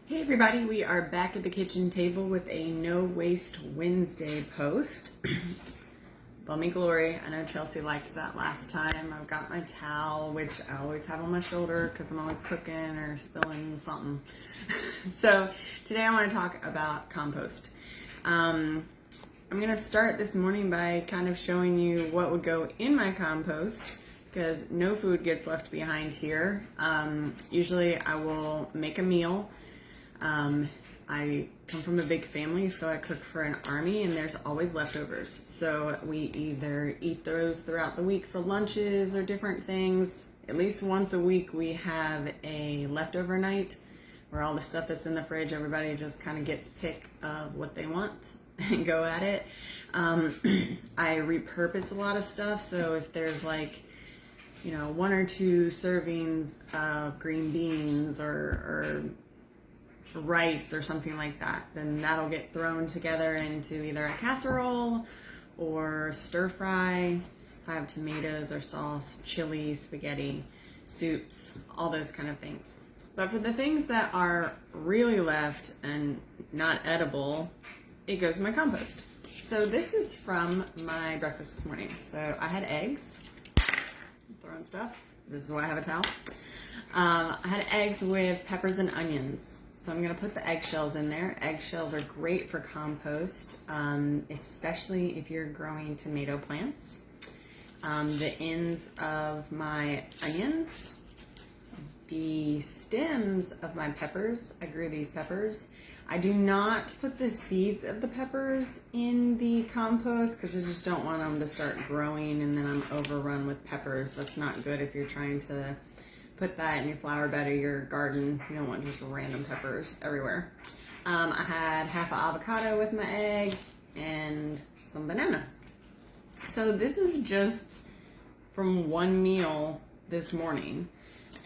Hey everybody, we are back at the kitchen table with a No Waste Wednesday post. Bummy Glory, I know Chelsea liked that last time. I've got my towel, which I always have on my shoulder because I'm always cooking or spilling something. So today I want to talk about compost. I'm going to start this morning by kind of showing you what would go in my compost because no food gets left behind here. Usually I will make a meal. I come from a big family, so I cook for an army, and there's always leftovers. So we either eat those throughout the week for lunches or different things. At least once a week we have a leftover night where all the stuff that's in the fridge, everybody just kind of gets pick of what they want and go at it. I repurpose a lot of stuff, so if there's like, one or two servings of green beans or rice or something like that, then that'll get thrown together into either a casserole or stir fry. If I have tomatoes or sauce, chili, spaghetti, soups, all those kind of things. But for the things that are really left and not edible, it goes in my compost. So this is from my breakfast this morning. So I had eggs, throwing stuff. This is why I have a towel. I had eggs with peppers and onions. So I'm going to put the eggshells in there. Eggshells are great for compost, especially if you're growing tomato plants. The ends of my onions, the stems of my peppers, I grew these peppers. I do not put the seeds of the peppers in the compost because I just don't want them to start growing and then I'm overrun with peppers. That's not good if you're trying to put that in your flower bed or your garden. You don't want just random peppers everywhere. I had half an avocado with my egg and some banana. So this is just from one meal this morning.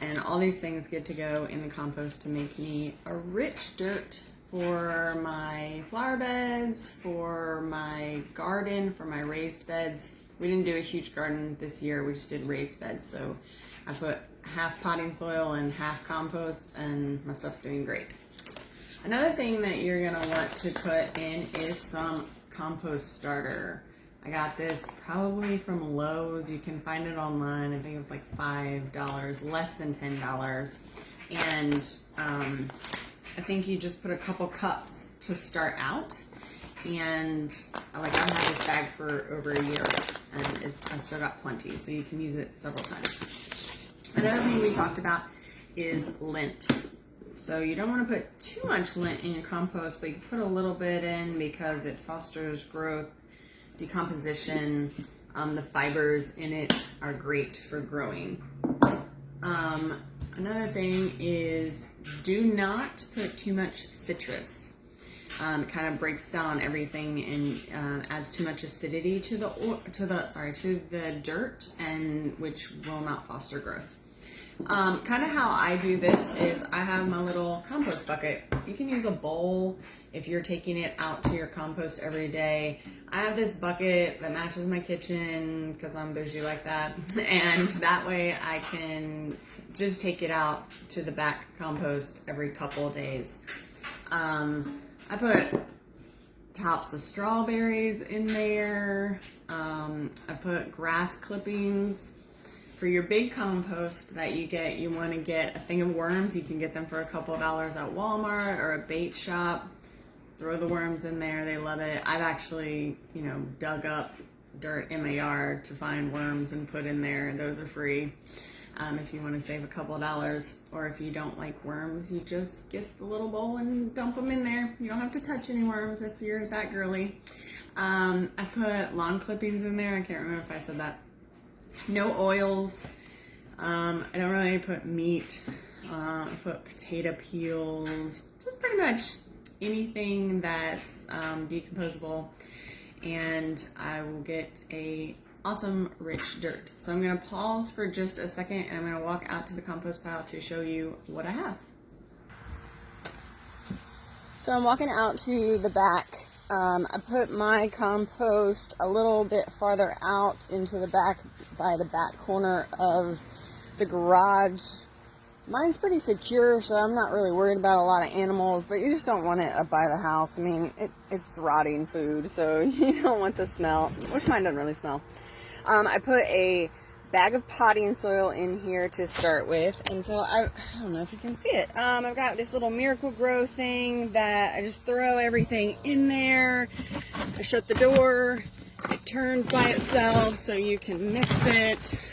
And all these things get to go in the compost to make me a rich dirt for my flower beds, for my garden, for my raised beds. We didn't do a huge garden this year. We just did raised beds. So I put half potting soil and half compost, and my stuff's doing great. Another thing that you're gonna want to put in is some compost starter. I got this probably from Lowe's. You can find it online. I think it was like $5, less than $10. And I think you just put a couple cups to start out. And I've had this bag for over a year, and I still got plenty, so you can use it several times. Another thing we talked about is lint. So you don't want to put too much lint in your compost, but you can put a little bit in because it fosters growth, decomposition. The fibers in it are great for growing. Another thing is do not put too much citrus. It kind of breaks down everything and adds too much acidity to the dirt, and which will not foster growth. Kind of how I do this is I have my little compost bucket. You can use a bowl if you're taking it out to your compost every day. I have this bucket that matches my kitchen because I'm bougie like that, and that way I can just take it out to the back compost every couple of days. I put tops of strawberries in there. I put grass clippings. For your big compost that you want to get a thing of worms. You can get them for a couple of dollars at Walmart or a bait shop. Throw the worms in there. They love it. I've actually, dug up dirt in my yard to find worms and put in there. Those are free. If you want to save a couple of dollars, or if you don't like worms, you just get the little bowl and dump them in there. You don't have to touch any worms if you're that girly. I put lawn clippings in there. I can't remember if I said that. No oils. I don't really put meat. I put potato peels. Just pretty much anything that's decomposable. And I will get a awesome rich dirt. So I'm going to pause for just a second and I'm going to walk out to the compost pile to show you what I have. So I'm walking out to the back. I put my compost a little bit farther out into the back by the back corner of the garage Mine's pretty secure, so I'm not really worried about a lot of animals, but you just don't want it up by the house. I mean, it's rotting food, so you don't want the smell, which mine doesn't really smell. I put a bag of potting soil in here to start with, and so I don't know if you can see it. I've got this little Miracle Grow thing that I just throw everything in there. I shut the door, it turns by itself, so you can mix it,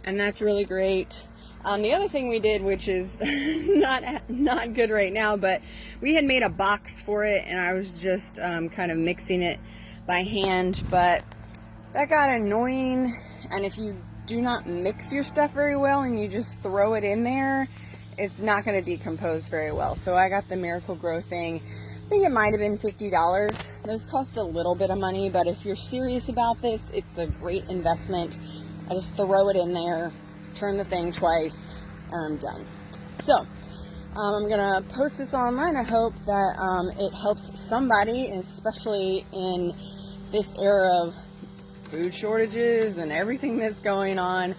and that's really great. The other thing we did, which is not good right now, but we had made a box for it, and I was just kind of mixing it by hand, but that got annoying. And if you do not mix your stuff very well and you just throw it in there, it's not going to decompose very well. So I got the Miracle Grow thing. I think it might have been $50. Those cost a little bit of money, but if you're serious about this, it's a great investment. I just throw it in there, turn the thing twice, and I'm done. So I'm gonna post this online. I hope that it helps somebody, especially in this era of food shortages and everything that's going on.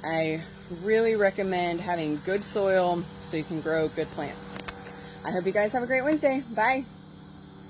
I really recommend having good soil so you can grow good plants. I hope you guys have a great Wednesday. Bye.